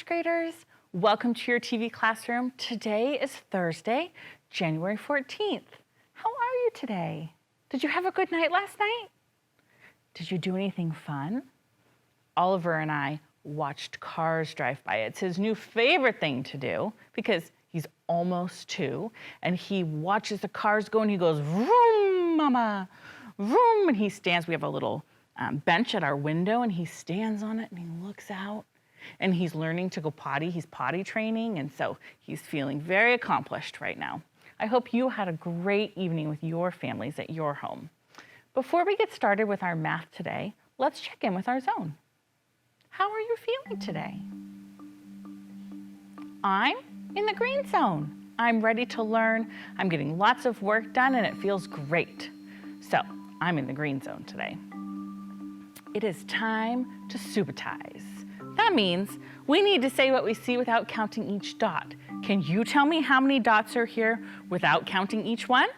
graders. Welcome to your TV classroom. Today is Thursday, January 14th. How are you today? Did you have a good night last night? Did you do anything fun? Oliver and I watched cars drive by. It's his new favorite thing to do because he's almost 2 and he watches the cars go and he goes, vroom, mama, vroom, and he stands. We have a little bench at our window and he stands on it and he looks out and he's learning to go potty. He's potty training, and so he's feeling very accomplished right now. I hope you had a great evening with your families at your home. Before we get started with our math today, let's check in with our zone. How are you feeling today? I'm in the green zone. I'm ready to learn. I'm getting lots of work done and it feels great. So I'm in the green zone today. It is time to subitize. That means we need to say what we see without counting each dot. Can you tell me how many dots are here without counting each one?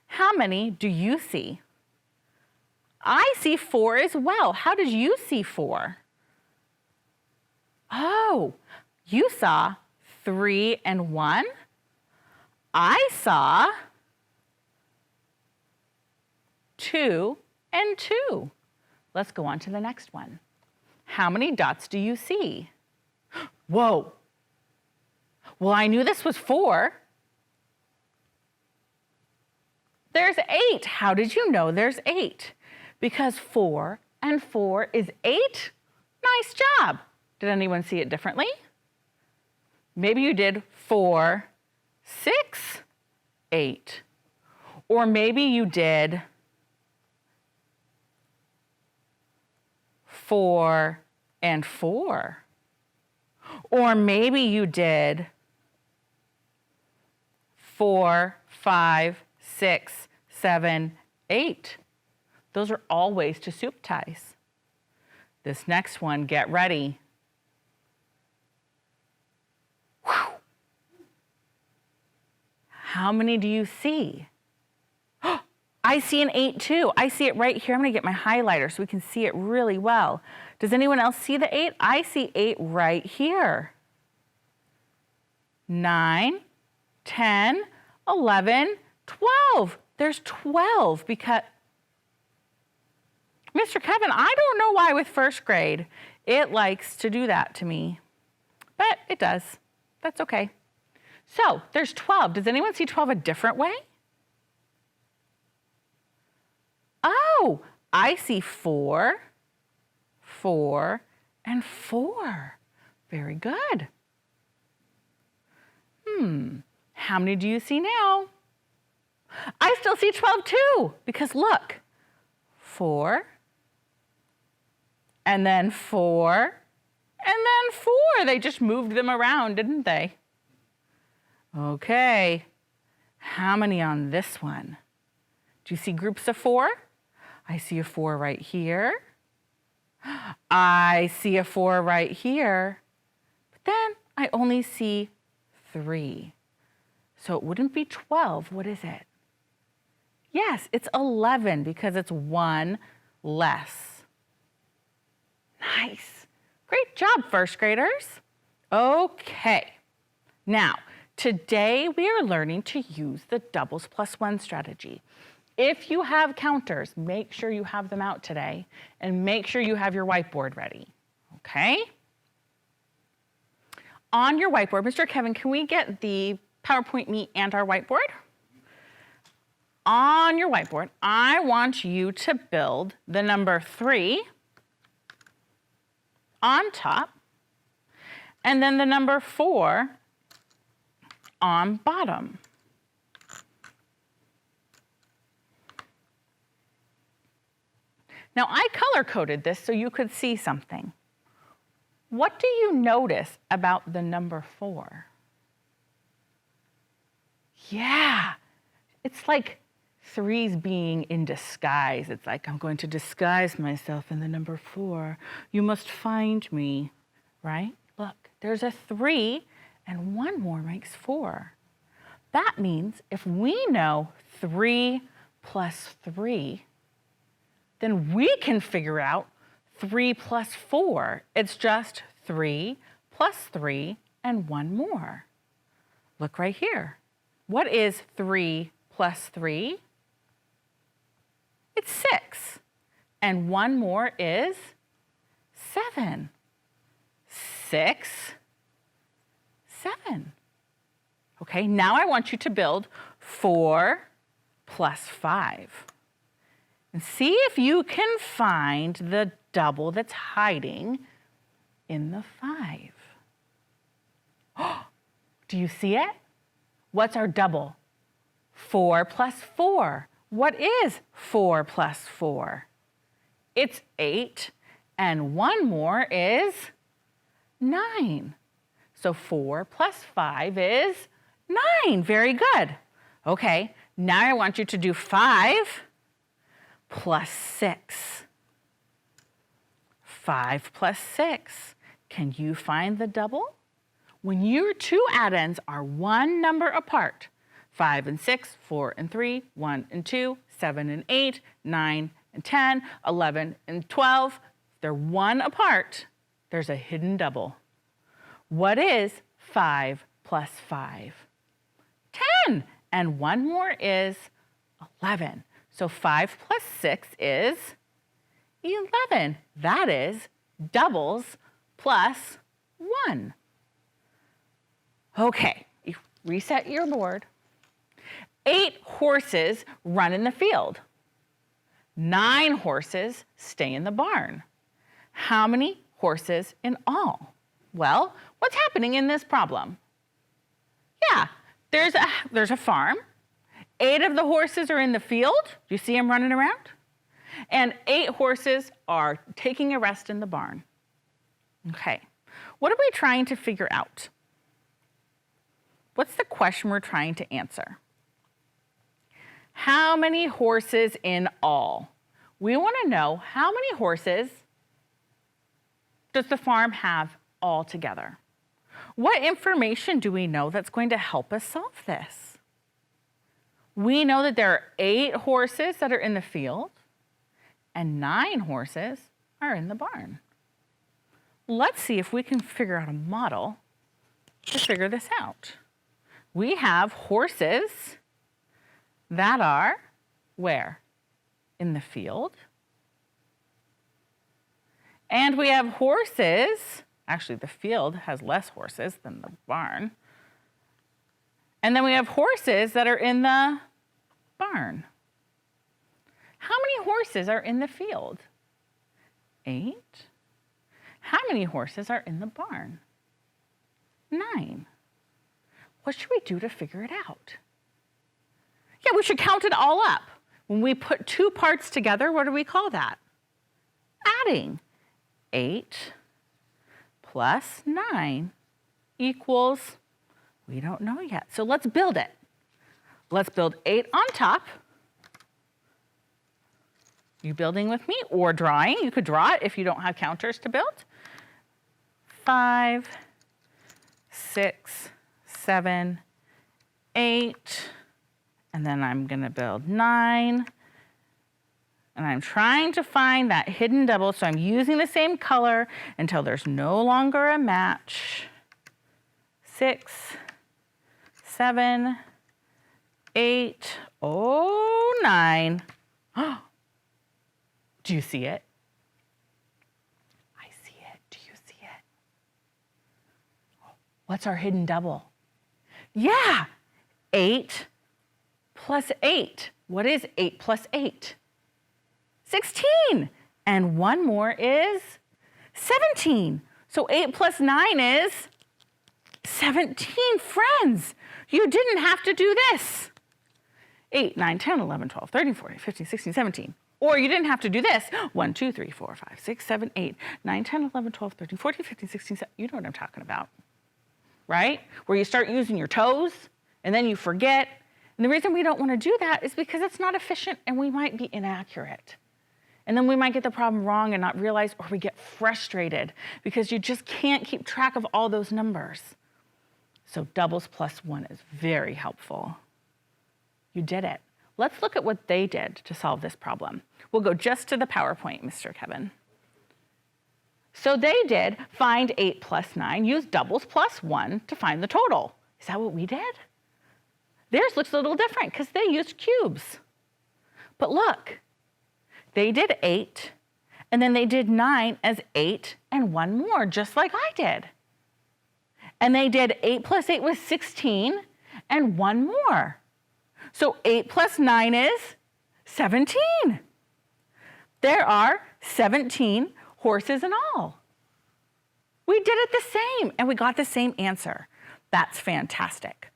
How many do you see? I see 4 as well. How did you see 4? Oh, you saw 3 and 1. I saw 2 and 2. Let's go on to the next one. How many dots do you see? Whoa. Well, I knew this was 4. There's 8. How did you know there's 8? Because 4 and 4 is 8. Nice job. Did anyone see it differently? Maybe you did 4, 6, 8. Or maybe you did 4 and 4. Or maybe you did 4, 5, 6, 7, 8. Those are all ways to subitize. This next one, get ready. Whew. How many do you see? I see an 8 too. I see it right here. I'm gonna get my highlighter so we can see it really well. Does anyone else see the 8? I see 8 right here. 9, 10, 11, 12. There's 12 because, Mr. Kevin, I don't know why with first grade it likes to do that to me, but it does. That's okay. So there's 12. Does anyone see 12 a different way? Oh, I see 4, 4, and 4. Very good. How many do you see now? I still see 12 too, because look, 4, and then 4, and then 4. They just moved them around, didn't they? Okay, how many on this one? Do you see groups of 4? I see a 4 right here. I see a 4 right here. But then I only see 3. So it wouldn't be 12. What is it? Yes, it's 11 because it's 1 less. Nice. Great job, first graders. Okay. Now, today we are learning to use the doubles plus 1 strategy. If you have counters, make sure you have them out today and make sure you have your whiteboard ready, okay? On your whiteboard, Mr. Kevin, can we get the PowerPoint me and our whiteboard? On your whiteboard, I want you to build the number 3 on top and then the number 4 on bottom. Now, I color-coded this so you could see something. What do you notice about the number 4? Yeah, it's like 3's being in disguise. It's like, I'm going to disguise myself in the number 4. You must find me, right? Look, there's a 3, and 1 more makes 4. That means if we know 3 plus 3, then we can figure out 3 plus 4. It's just 3 plus 3 and 1 more? Look right here. What is 3 plus 3? It's 6. And 1 more is 7. 6, 7. Okay, now I want you to build 4 plus 5. And see if you can find the double that's hiding in the 5. Do you see it? What's our double? 4 plus 4. What is 4 plus 4? It's 8, and 1 more is 9. So 4 plus 5 is 9. Very good. Okay, now I want you to do 5 plus 6. 5 plus 6. Can you find the double? When your two addends are one number apart, 5 and 6, 4 and 3, 1 and 2, 7 and 8, 9 and 10, 11 and 12, they're one apart, there's a hidden double. What is 5 plus 5? 10, and 1 more is 11. So 5 plus 6 is 11. That is doubles plus 1. Okay, you reset your board. 8 horses run in the field. 9 horses stay in the barn. How many horses in all? Well, what's happening in this problem? Yeah, there's a farm. 8 of the horses are in the field. Do you see them running around? And 8 horses are taking a rest in the barn. Okay, what are we trying to figure out? What's the question we're trying to answer? How many horses in all? We want to know how many horses does the farm have all together? What information do we know that's going to help us solve this? We know that there are 8 horses that are in the field and 9 horses are in the barn. Let's see if we can figure out a model to figure this out. We have horses that are where? In the field. And we have horses, actually the field has less horses than the barn. And then we have horses that are in the barn. How many horses are in the field? 8. How many horses are in the barn? 9. What should we do to figure it out? Yeah, we should count it all up. When we put 2 parts together, what do we call that? Adding. 8 plus 9 equals, we don't know yet. So let's build it. Let's build 8 on top. You building with me or drawing? You could draw it if you don't have counters to build. 5, 6, 7, 8, and then I'm going to build 9. And I'm trying to find that hidden double, so I'm using the same color until there's no longer a match. 6, 7, 8, 9. Do you see it? I see it. Do you see it? What's our hidden double? Yeah, 8 plus 8. What is 8 plus 8? 16. And 1 more is 17. So 8 plus 9 is 17. Friends, you didn't have to do this. 8, 9, 10, 11, 12, 13, 14, 15, 16, 17. Or you didn't have to do this. 1, 2, 3, 4, 5, 6, 7, 8, 9, 10, 11, 12, 13, 14, 15, 16, 17. You know what I'm talking about, right? Where you start using your toes and then you forget. And the reason we don't want to do that is because it's not efficient and we might be inaccurate. And then we might get the problem wrong and not realize, or we get frustrated because you just can't keep track of all those numbers. So doubles plus 1 is very helpful. You did it. Let's look at what they did to solve this problem. We'll go just to the PowerPoint, Mr. Kevin. So they did find 8 plus 9, use doubles plus 1 to find the total. Is that what we did? Theirs looks a little different because they used cubes. But look, they did 8, and then they did 9 as 8 and 1 more, just like I did. And they did 8 plus 8 was 16 and 1 more. So 8 plus 9 is 17. There are 17 horses in all. We did it the same, and we got the same answer. That's fantastic.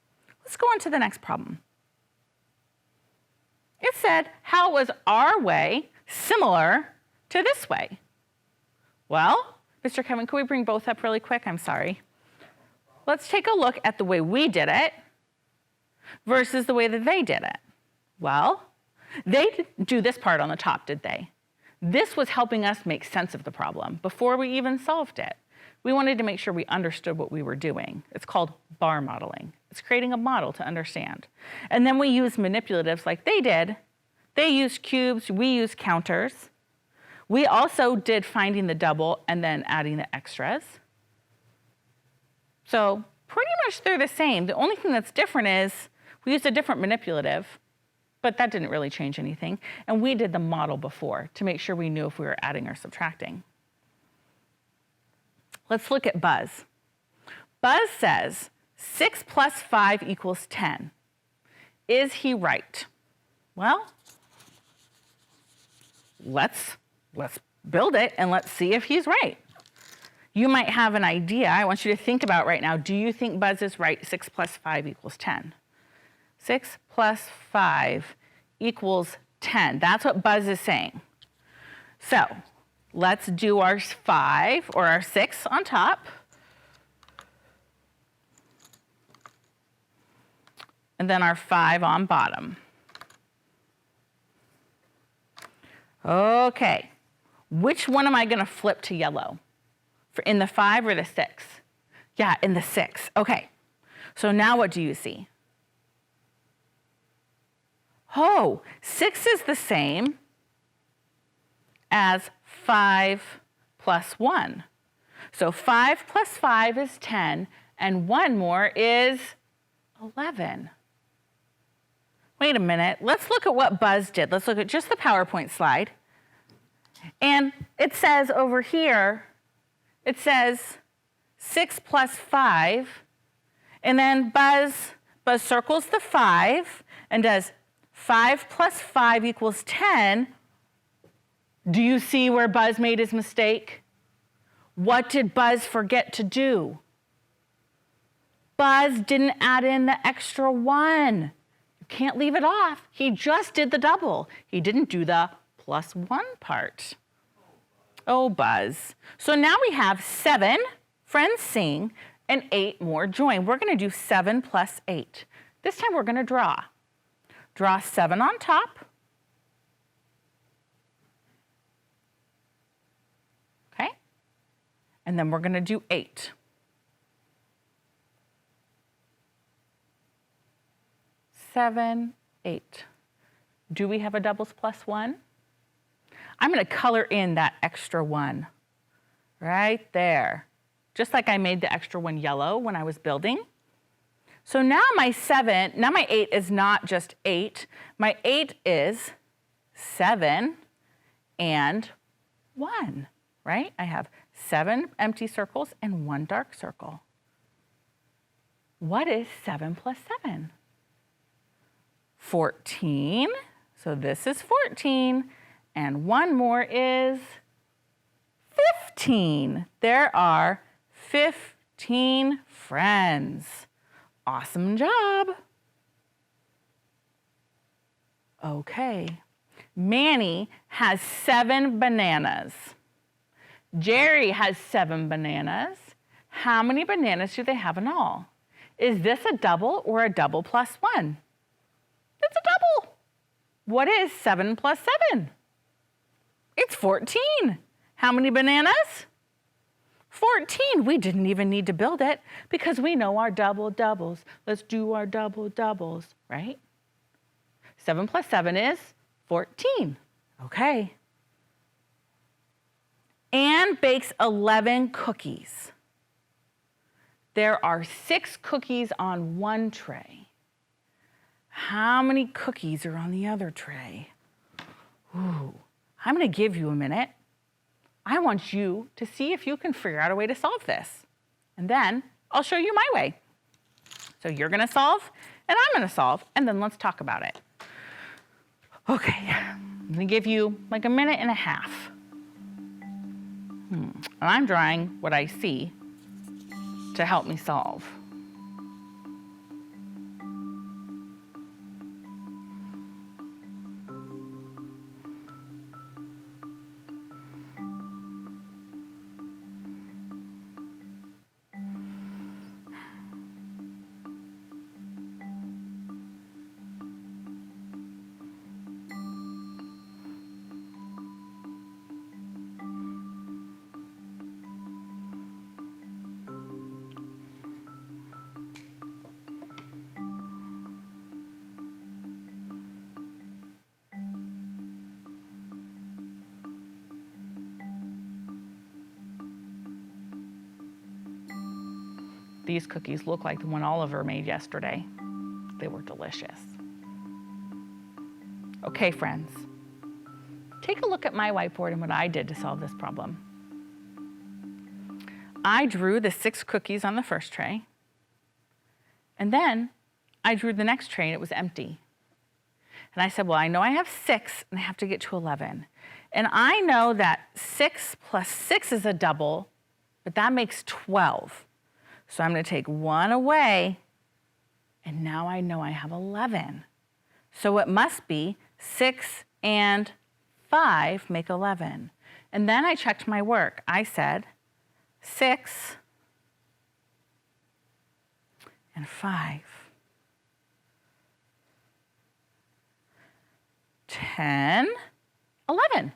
Let's go on to the next problem. It said, how was our way similar to this way? Well, Mr. Kevin, could we bring both up really quick? I'm sorry. Let's take a look at the way we did it versus the way that they did it. Well, they didn't do this part on the top, did they? This was helping us make sense of the problem before we even solved it. We wanted to make sure we understood what we were doing. It's called bar modeling. It's creating a model to understand. And then we use manipulatives like they did. They used cubes, we used counters. We also did finding the double and then adding the extras. So pretty much they're the same. The only thing that's different is we used a different manipulative, but that didn't really change anything. And we did the model before to make sure we knew if we were adding or subtracting. Let's look at Buzz. Buzz says 6 plus 5 equals 10. Is he right? Well, let's build it and let's see if he's right. You might have an idea. I want you to think about right now. Do you think Buzz is right? 6 plus 5 equals 10. 6 plus 5 equals 10. That's what Buzz is saying. So let's do our 5 or our 6 on top. And then our 5 on bottom. Okay, which one am I going to flip to yellow? In the 5 or the 6? Yeah, in the 6. Okay, so now what do you see? Oh, 6 is the same as 5 plus 1. So 5 plus 5 is 10, and 1 more is 11. Wait a minute, let's look at what Buzz did. Let's look at just the PowerPoint slide. And it says over here, it says 6 plus 5, and then Buzz circles the 5 and does 5 plus 5 equals 10. Do you see where Buzz made his mistake? What did Buzz forget to do? Buzz didn't add in the extra 1. You can't leave it off. He just did the double. He didn't do the plus 1 part. Oh, Buzz. So now we have 7 friends sing and 8 more join. We're going to do 7 plus 8. This time we're going to draw. Draw 7 on top. Okay? And then we're going to do 8. 7, 8. Do we have a doubles plus 1? I'm going to color in that extra 1 right there, just like I made the extra 1 yellow when I was building. So now my 8 is not just 8. My 8 is 7 and 1, right? I have 7 empty circles and 1 dark circle. What is 7 plus 7? 14. So this is 14. And 1 more is 15. There are 15 friends. Awesome job. Okay. Manny has 7 bananas. Jerry has 7 bananas. How many bananas do they have in all? Is this a double or a double plus 1? It's a double. What is 7 plus 7? It's 14. How many bananas? 14. We didn't even need to build it because we know our double doubles. Let's do our double doubles, right? 7 plus 7 is 14. Okay. And and bakes 11 cookies. There are 6 cookies on one tray. How many cookies are on the other tray? Ooh, I'm going to give you a minute. I want you to see if you can figure out a way to solve this. And then I'll show you my way. So you're going to solve, and I'm going to solve, and then let's talk about it. Okay, I'm going to give you like a minute and a half. And I'm drawing what I see to help me solve. These cookies look like the one Oliver made yesterday. They were delicious. Okay, friends, take a look at my whiteboard and what I did to solve this problem. I drew the 6 cookies on the first tray, and then I drew the next tray and it was empty. And I said, well, I know I have 6 and I have to get to 11. And I know that 6 plus 6 is a double, but that makes 12. So I'm going to take 1 away, and now I know I have 11. So it must be 6 and 5 make 11. And then I checked my work. I said 6 and 5. 10, 11.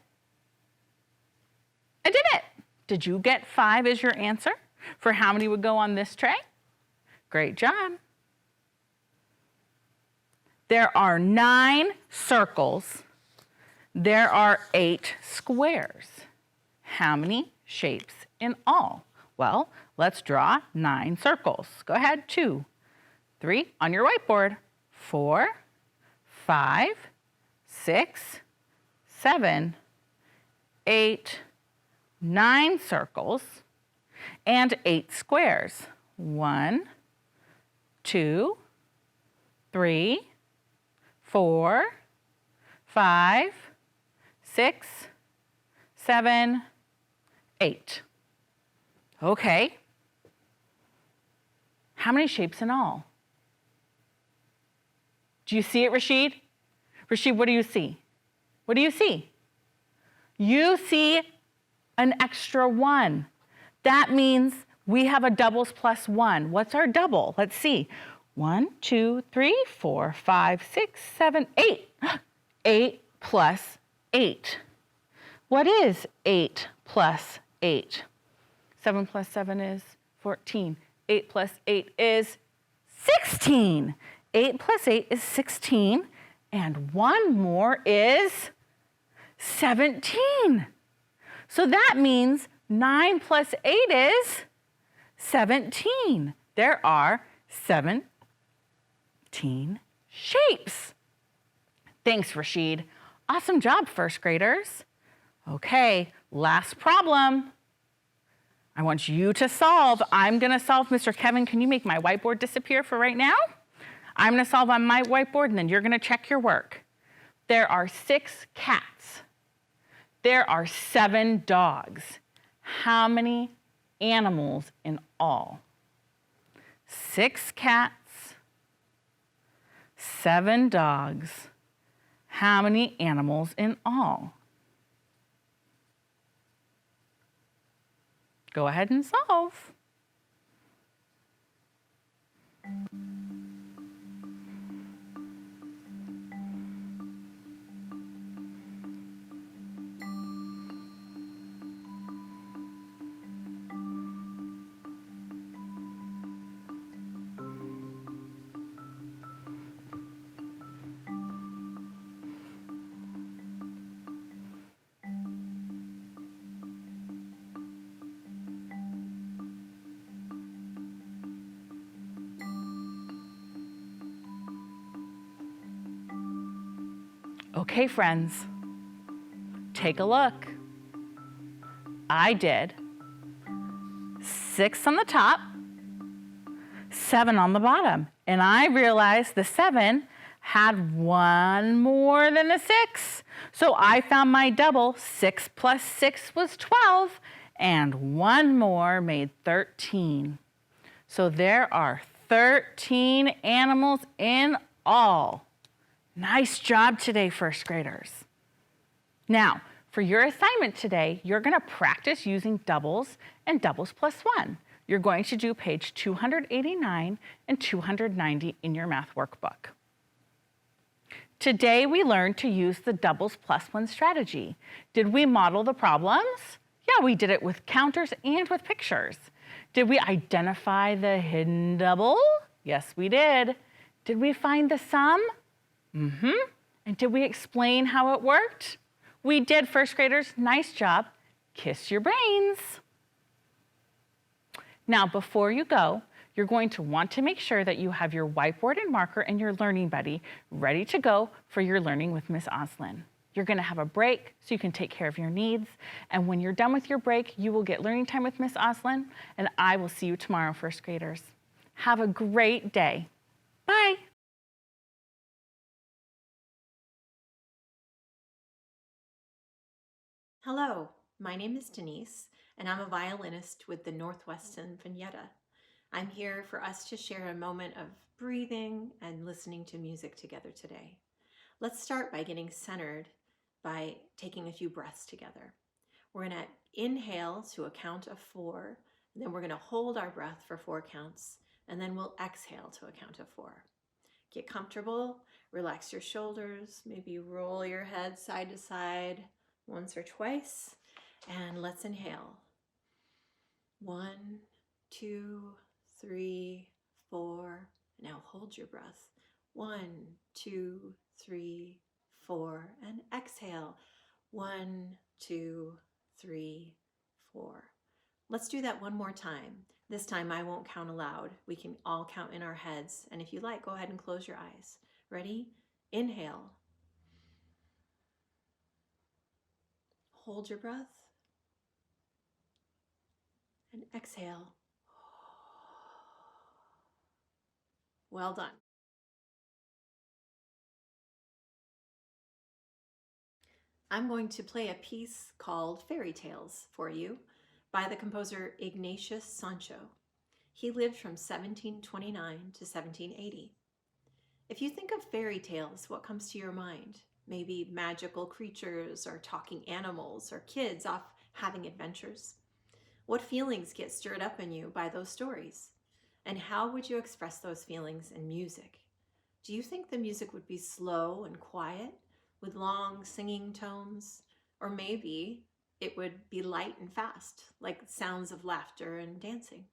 I did it. Did you get 5 as your answer for how many would go on this tray? Great job. There are 9 circles. There are 8 squares. How many shapes in all? Well, let's draw 9 circles. Go ahead, 2, 3 on your whiteboard. 4, 5, 6, 7, 8, 9 circles, and 8 squares. 1, 2, 3, 4, 5, 6, 7, 8. Okay. How many shapes in all? Do you see it, Rashid? Rashid, what do you see? What do you see? You see an extra 1. That means we have a doubles plus 1. What's our double? Let's see. 1, 2, 3, 4, 5, 6, 7, 8. 8 plus 8. What is 8 plus 8? 7 plus 7 is 14. 8 plus 8 is 16. 8 plus 8 is 16. And 1 more is 17. So that means 9 plus 8 is 17. There are 17 shapes. Thanks, Rashid. Awesome job, first graders. Okay, last problem. I want you to solve. I'm going to solve. Mr. Kevin, can you make my whiteboard disappear for right now? I'm going to solve on my whiteboard, and then you're going to check your work. There are 6 cats. There are 7 dogs. How many animals in all? 6 cats, 7 dogs. How many animals in all? Go ahead and solve. Okay, friends, take a look. I did 6 on the top, 7 on the bottom. And I realized the 7 had 1 more than the 6. So I found my double. 6 plus 6 was 12, and 1 more made 13. So there are 13 animals in all. Nice job today, first graders. Now, for your assignment today, you're going to practice using doubles and doubles plus 1. You're going to do page 289 and 290 in your math workbook. Today we learned to use the doubles plus 1 strategy. Did we model the problems? Yeah, we did it with counters and with pictures. Did we identify the hidden double? Yes, we did. Did we find the sum? And did we explain how it worked? We did, first graders. Nice job. Kiss your brains. Now, before you go, you're going to want to make sure that you have your whiteboard and marker and your learning buddy ready to go for your learning with Miss Oslin. You're going to have a break so you can take care of your needs. And when you're done with your break, you will get learning time with Miss Oslin, and I will see you tomorrow, first graders. Have a great day. Bye. Hello, my name is Denise, and I'm a violinist with the Northwest Sinfonietta. I'm here for us to share a moment of breathing and listening to music together today. Let's start by getting centered by taking a few breaths together. We're going to inhale to a count of 4, and then we're going to hold our breath for 4 counts, and then we'll exhale to a count of 4. Get comfortable, relax your shoulders, maybe roll your head side to side once or twice, and let's inhale. 1, 2, 3, 4. Now hold your breath. 1, 2, 3, 4, and exhale. 1, 2, 3, 4. Let's do that one more time. This time I won't count aloud. We can all count in our heads, and if you like, go ahead and close your eyes. Ready? Inhale. Hold your breath and exhale. Well done. I'm going to play a piece called Fairy Tales for you by the composer Ignatius Sancho. He lived from 1729 to 1780. If you think of fairy tales, what comes to your mind? Maybe magical creatures or talking animals or kids off having adventures. What feelings get stirred up in you by those stories? And how would you express those feelings in music? Do you think the music would be slow and quiet with long singing tones? Or maybe it would be light and fast, like sounds of laughter and dancing?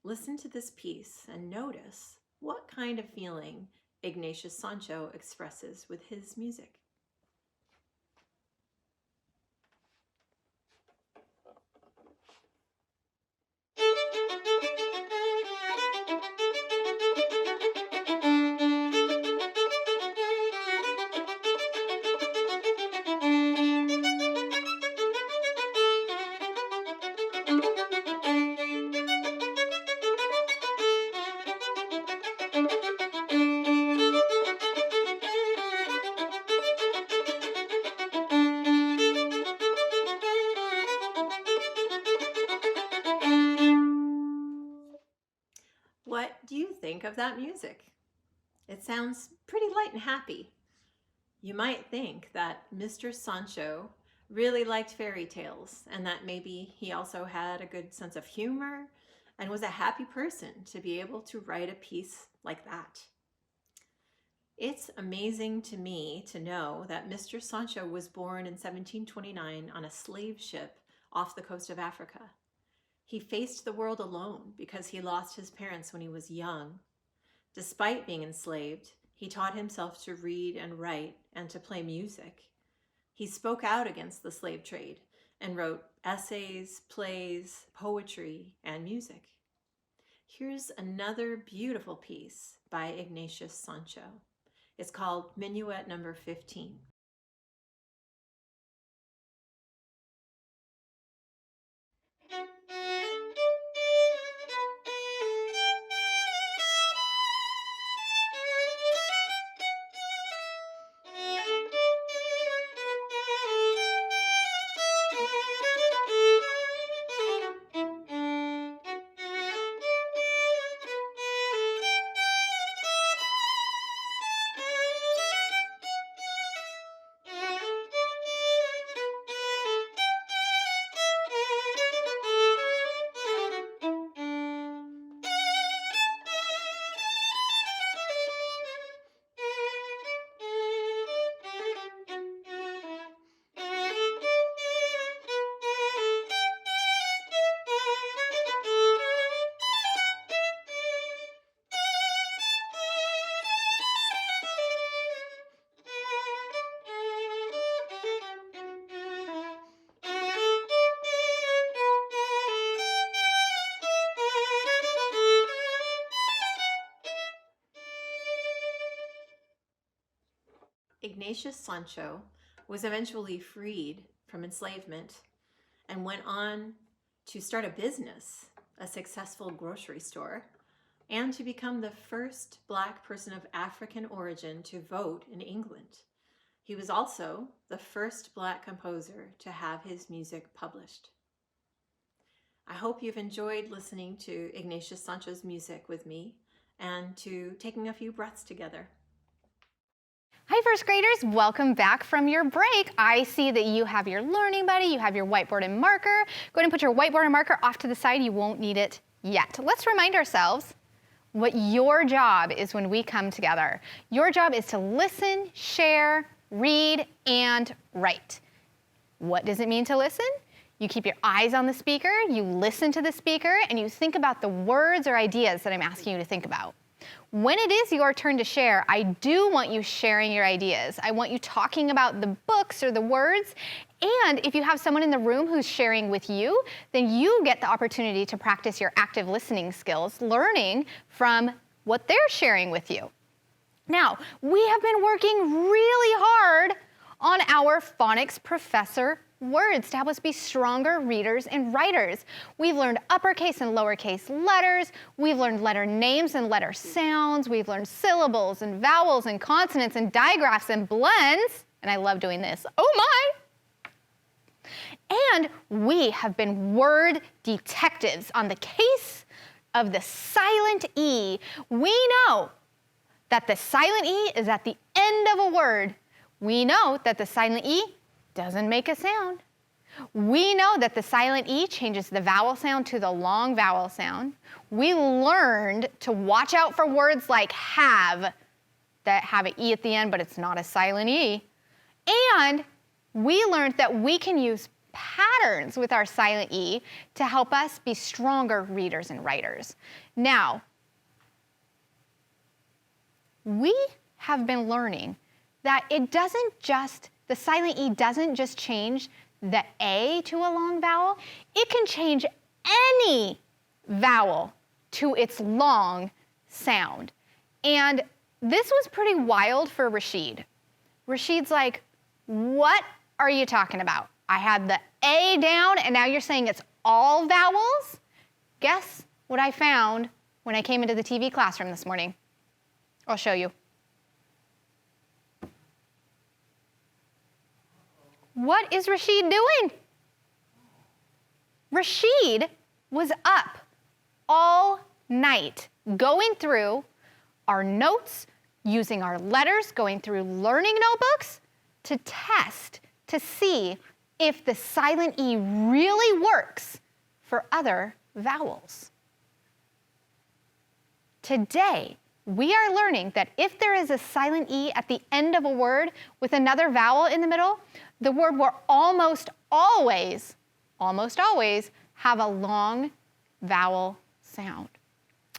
Listen to this piece and notice what kind of feeling Ignatius Sancho expresses with his music. What do you think of that music? It sounds pretty light and happy. You might think that Mr. Sancho really liked fairy tales and that maybe he also had a good sense of humor and was a happy person to be able to write a piece like that. It's amazing to me to know that Mr. Sancho was born in 1729 on a slave ship off the coast of Africa. He faced the world alone because he lost his parents when he was young. Despite being enslaved, he taught himself to read and write and to play music. He spoke out against the slave trade and wrote essays, plays, poetry, and music. Here's another beautiful piece by Ignatius Sancho. It's called Minuet number 15. Ignatius Sancho was eventually freed from enslavement and went on to start a business, a successful grocery store, and to become the first Black person of African origin to vote in England. He was also the first Black composer to have his music published. I hope you've enjoyed listening to Ignatius Sancho's music with me and to taking a few breaths together. Hi, first graders. Welcome back from your break. I see that you have your learning buddy, you have your whiteboard and marker. Go ahead and put your whiteboard and marker off to the side. You won't need it yet. Let's remind ourselves what your job is when we come together. Your job is to listen, share, read, and write. What does it mean to listen? You keep your eyes on the speaker, you listen to the speaker, and you think about the words or ideas that I'm asking you to think about. When it is your turn to share, I do want you sharing your ideas. I want you talking about the books or the words. And if you have someone in the room who's sharing with you, then you get the opportunity to practice your active listening skills, learning from what they're sharing with you. Now, we have been working really hard on our Phonics Professor words to help us be stronger readers and writers. We've learned uppercase and lowercase letters. We've learned letter names and letter sounds. We've learned syllables and vowels and consonants and digraphs and blends. And I love doing this. Oh my! And we have been word detectives on the case of the silent E. We know that the silent E is at the end of a word. We know that the silent E doesn't make a sound. We know that the silent E changes the vowel sound to the long vowel sound. We learned to watch out for words like have that have an E at the end, but it's not a silent E. And we learned that we can use patterns with our silent E to help us be stronger readers and writers. Now, we have been learning that the silent E doesn't just change the A to a long vowel, it can change any vowel to its long sound. And this was pretty wild for Rashid. Rashid's like, what are you talking about? I had the A down and now you're saying it's all vowels? Guess what I found when I came into the TV classroom this morning? I'll show you. What is Rashid doing? Rashid was up all night going through our notes, using our letters, going through learning notebooks to test, to see if the silent E really works for other vowels. Today, we are learning that if there is a silent E at the end of a word with another vowel in the middle, the word will almost always have a long vowel sound.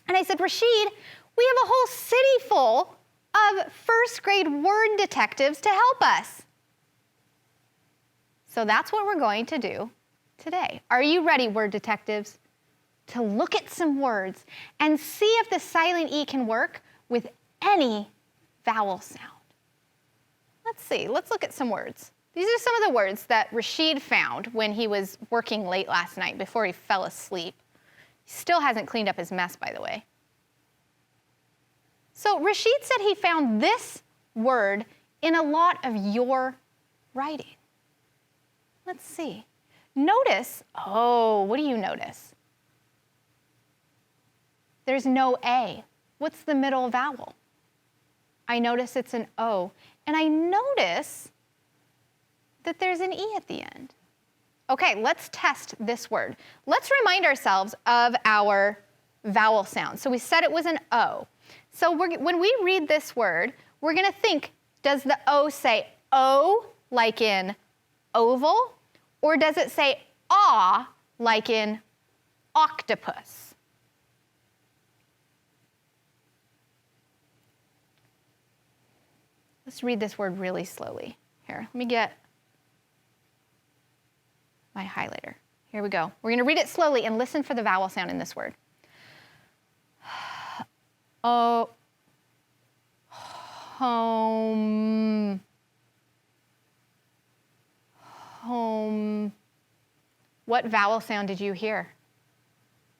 And I said, Rashid, we have a whole city full of first grade word detectives to help us. So that's what we're going to do today. Are you ready, word detectives, to look at some words and see if the silent E can work with any vowel sound. Let's see, let's look at some words. These are some of the words that Rashid found when he was working late last night before he fell asleep. He still hasn't cleaned up his mess, by the way. So Rashid said he found this word in a lot of your writing. Let's see. Notice, oh, what do you notice? There's no A. What's the middle vowel? I notice it's an O. And I notice that there's an E at the end. Okay, let's test this word. Let's remind ourselves of our vowel sound. So we said it was an O. So when we read this word, we're going to think, does the O say O like in oval, or does it say aw like in octopus? Let's read this word really slowly. Here, let me get my highlighter. Here we go. We're going to read it slowly and listen for the vowel sound in this word. Oh, home, home. What vowel sound did you hear?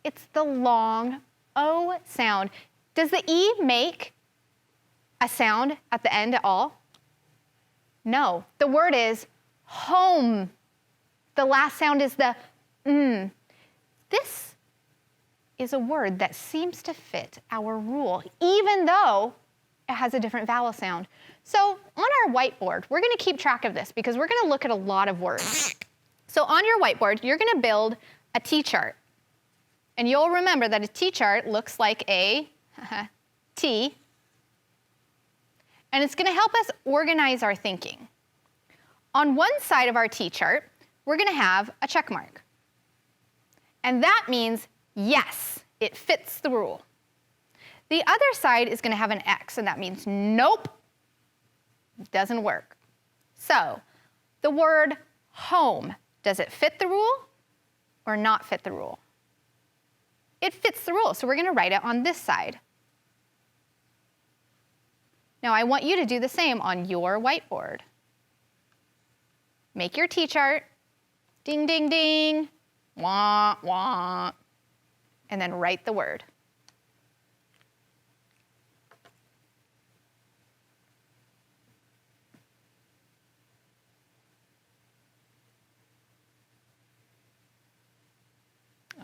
It's the long O sound. Does the E make a sound at the end at all? No. The word is home. The last sound is the This is a word that seems to fit our rule, even though it has a different vowel sound. So on our whiteboard, we're going to keep track of this because we're going to look at a lot of words. So on your whiteboard, you're going to build a T-chart. And you'll remember that a T-chart looks like a T. And it's going to help us organize our thinking. On one side of our T-chart, we're going to have a check mark. And that means, yes, it fits the rule. The other side is going to have an X, and that means, nope, doesn't work. So the word home, does it fit the rule or not fit the rule? It fits the rule, so we're going to write it on this side. Now I want you to do the same on your whiteboard. Make your T-chart, ding, ding, ding, wah, wah, and then write the word.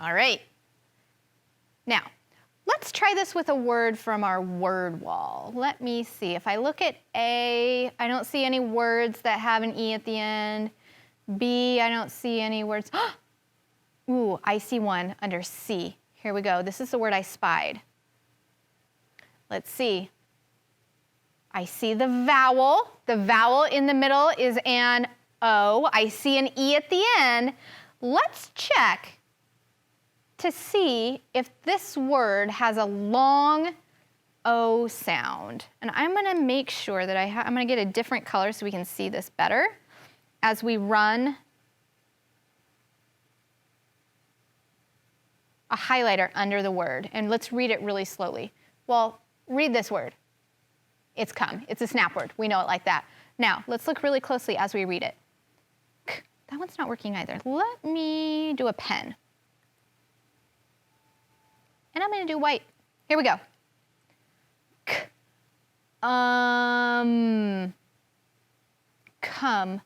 All right. Now, let's try this with a word from our word wall. Let me see. If I look at A, I don't see any words that have an E at the end. B, I don't see any words. Ooh, I see one under C. Here we go. This is the word I spied. Let's see. I see the vowel. The vowel in the middle is an O. I see an E at the end. Let's check to see if this word has a long O sound. And I'm going to make sure that I'm going to get a different color so we can see this better as we run a highlighter under the word. And let's read it really slowly. Well, read this word. It's come. It's a snap word. We know it like that. Now, let's look really closely as we read it. That one's not working either. Let me do a pen. And I'm going to do white. Here we go. Come.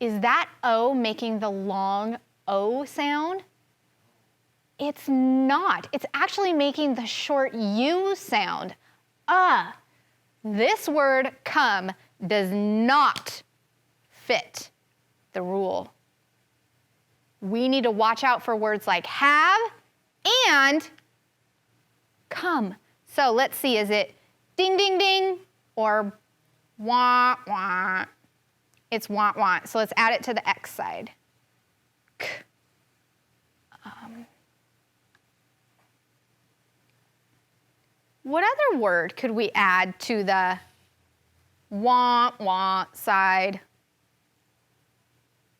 Is that O making the long O sound? It's not. It's actually making the short U sound. This word come does not fit the rule. We need to watch out for words like have and come. So let's see, is it ding, ding, ding or wah, wah? It's wah, wah. So let's add it to the X side. What other word could we add to the wah, wah side?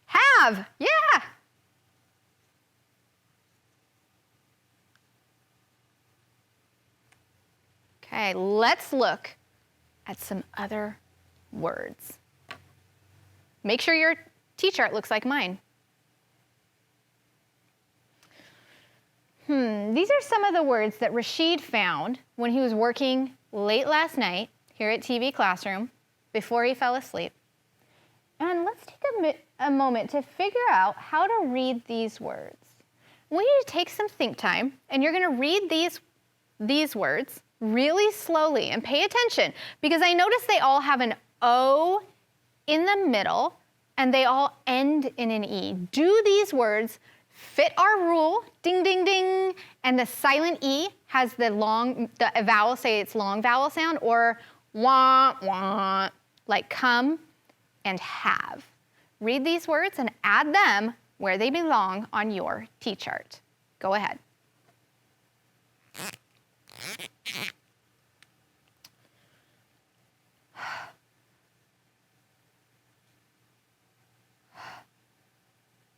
Have, yeah. Okay, let's look at some other words. Make sure your T-chart looks like mine. These are some of the words that Rashid found when he was working late last night here at TV Classroom before he fell asleep. And let's take a moment to figure out how to read these words. I want you to take some think time, and you're going to read these words really slowly and pay attention, because I notice they all have an O in the middle and they all end in an E. Do these words fit our rule? Ding, ding, ding. And the silent E has the vowel, say it's long vowel sound, or wah, wah, like come and have. Read these words and add them where they belong on your T-chart. Go ahead.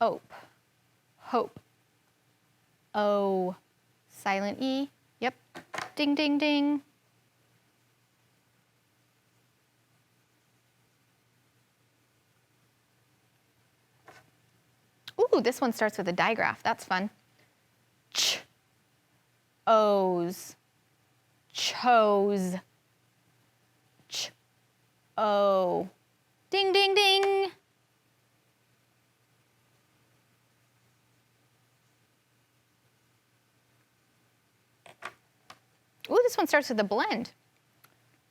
Ope, hope, O, silent E, yep, ding, ding, ding. Ooh, this one starts with a digraph, that's fun. Ch, O's, chose, ch, O, ding, ding, ding. Ooh, this one starts with a blend.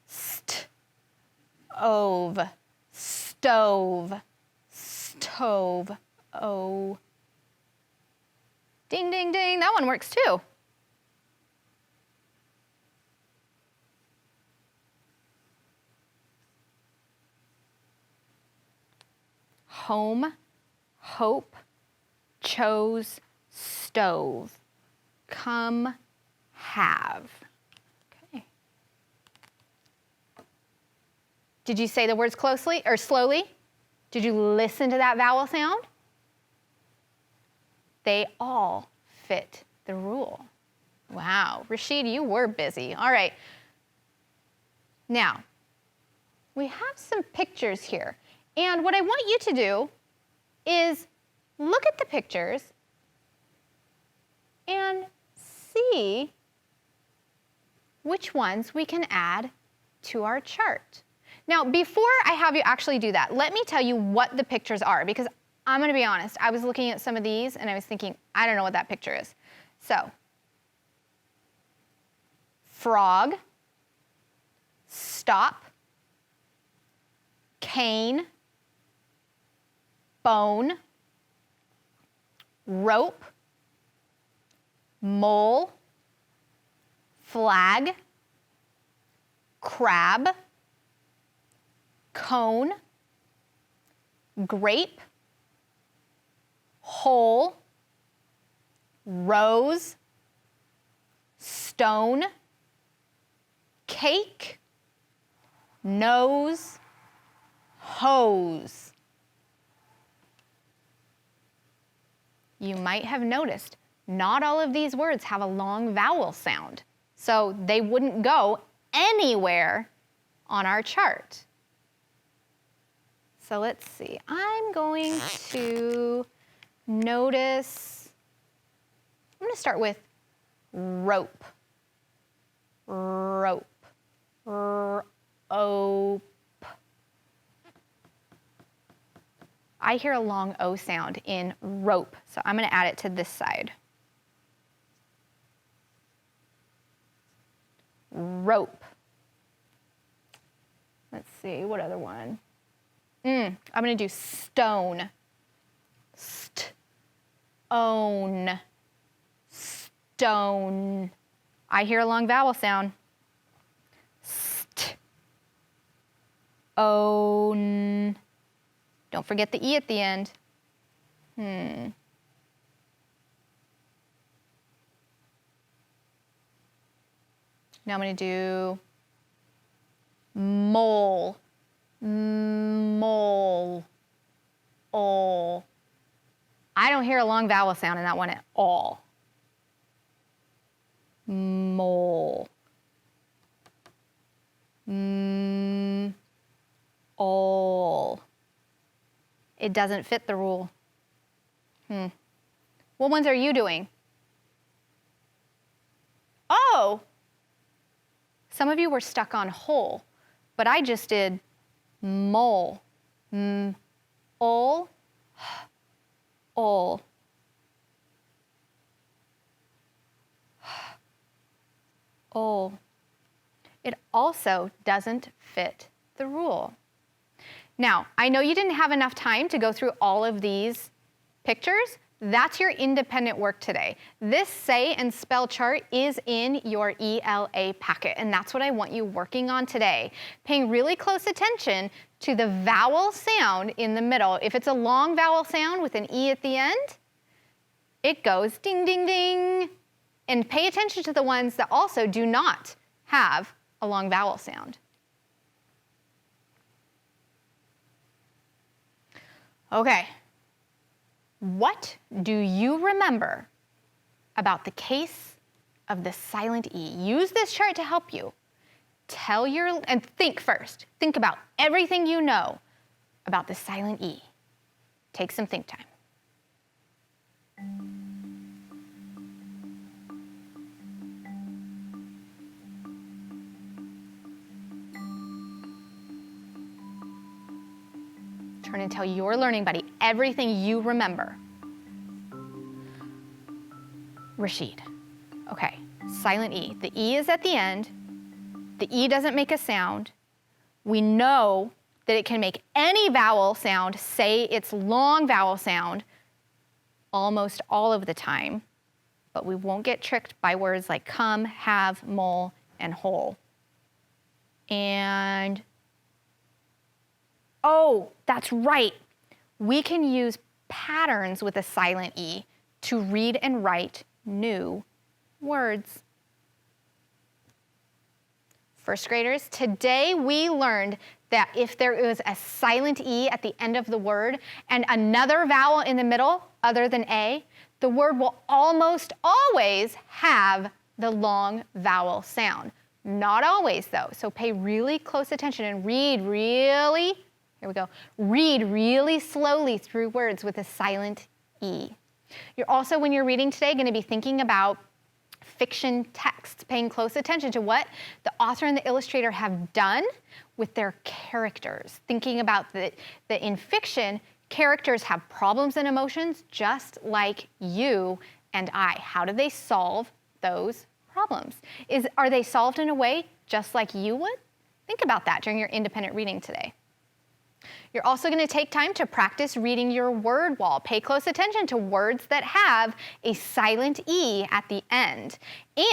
St, ove, stove, stove, O. Ding, ding, ding, that one works too. Home, hope, chose, stove, come, have. Okay. Did you say the words closely or slowly? Did you listen to that vowel sound? They all fit the rule. Wow, Rashid, you were busy. All right. Now, we have some pictures here. And what I want you to do is look at the pictures and see which ones we can add to our chart. Now, before I have you actually do that, let me tell you what the pictures are, because I'm going to be honest, I was looking at some of these and I was thinking, I don't know what that picture is. So, frog, stop, cane, bone, rope, mole, flag, crab, cone, grape, hole, rose, stone, cake, nose, hose. You might have noticed not all of these words have a long vowel sound, so they wouldn't go anywhere on our chart. So let's see, I'm going to notice, I'm going to start with rope, rope, rope. I hear a long O sound in rope, so I'm going to add it to this side. Rope. Let's see, what other one? I'm going to do stone. Own. Stone. I hear a long vowel sound. St. Own. Don't forget the E at the end. Now I'm going to do mole. Mole. All. I don't hear a long vowel sound in that one at all. Mole. Ol. It doesn't fit the rule. What ones are you doing? Oh! Some of you were stuck on whole, but I just did mole. Ol. Ol. Ol. It also doesn't fit the rule. Now, I know you didn't have enough time to go through all of these pictures. That's your independent work today. This say and spell chart is in your ELA packet, and that's what I want you working on today. Paying really close attention to the vowel sound in the middle. If it's a long vowel sound with an E at the end, it goes ding, ding, ding. And pay attention to the ones that also do not have a long vowel sound. Okay. What do you remember about the case of the silent E? Use this chart to help you. And think first. Think about everything you know about the silent E. Take some think time. Turn and tell your learning buddy everything you remember. Rashid. Okay, silent E. The E is at the end. The E doesn't make a sound. We know that it can make any vowel sound say its long vowel sound almost all of the time, but we won't get tricked by words like come, have, mole, and whole. And oh, that's right. We can use patterns with a silent E to read and write new words. First graders, today we learned that if there is a silent E at the end of the word and another vowel in the middle other than A, the word will almost always have the long vowel sound. Not always though, so pay really close attention and read really slowly through words with a silent E. You're also, when you're reading today, going to be thinking about fiction texts, paying close attention to what the author and the illustrator have done with their characters. Thinking about that in fiction, characters have problems and emotions just like you and I. How do they solve those problems? Are they solved in a way just like you would? Think about that during your independent reading today. You're also going to take time to practice reading your word wall. Pay close attention to words that have a silent E at the end.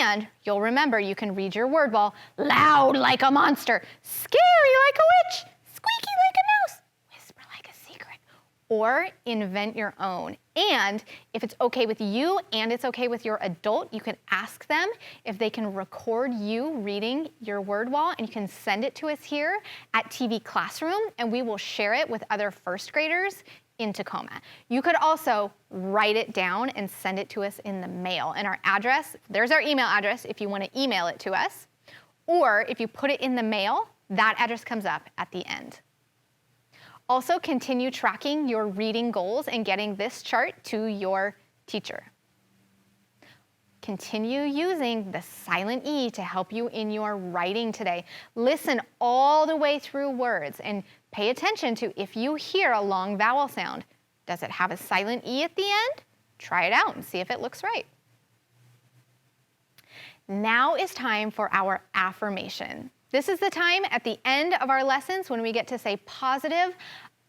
And you'll remember you can read your word wall loud like a monster, scary like a witch, squeaky like a mouse, whisper like a secret, or invent your own. And if it's okay with you and it's okay with your adult, you can ask them if they can record you reading your word wall, and you can send it to us here at TV Classroom, and we will share it with other first graders in Tacoma. You could also write it down and send it to us in the mail. And our address, there's our email address if you want to email it to us, or if you put it in the mail, that address comes up at the end. Also, continue tracking your reading goals and getting this chart to your teacher. Continue using the silent E to help you in your writing today. Listen all the way through words and pay attention to if you hear a long vowel sound. Does it have a silent E at the end? Try it out and see if it looks right. Now is time for our affirmation. This is the time at the end of our lessons when we get to say positive,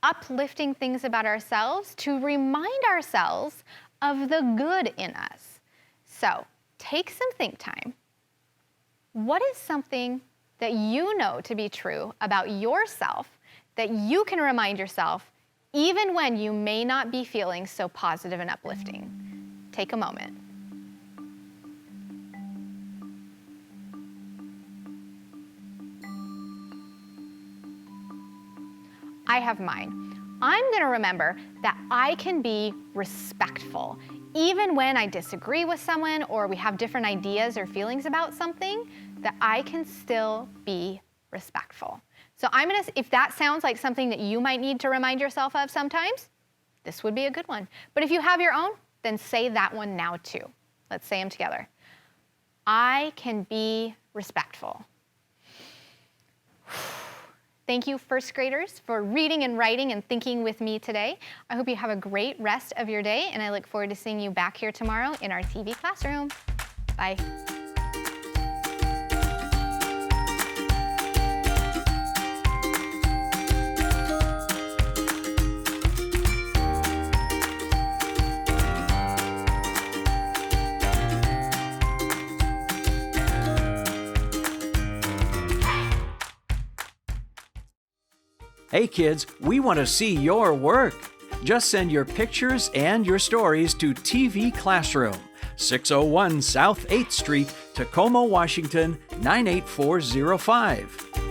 uplifting things about ourselves to remind ourselves of the good in us. So take some think time. What is something that you know to be true about yourself that you can remind yourself even when you may not be feeling so positive and uplifting? Take a moment. I have mine. I'm going to remember that I can be respectful. Even when I disagree with someone or we have different ideas or feelings about something, that I can still be respectful. So if that sounds like something that you might need to remind yourself of sometimes, this would be a good one. But if you have your own, then say that one now too. Let's say them together. I can be respectful. Thank you, first graders, for reading and writing and thinking with me today. I hope you have a great rest of your day, and I look forward to seeing you back here tomorrow in our TV classroom. Bye. Hey kids, we want to see your work. Just send your pictures and your stories to TV Classroom, 601 South 8th Street, Tacoma, Washington, 98405.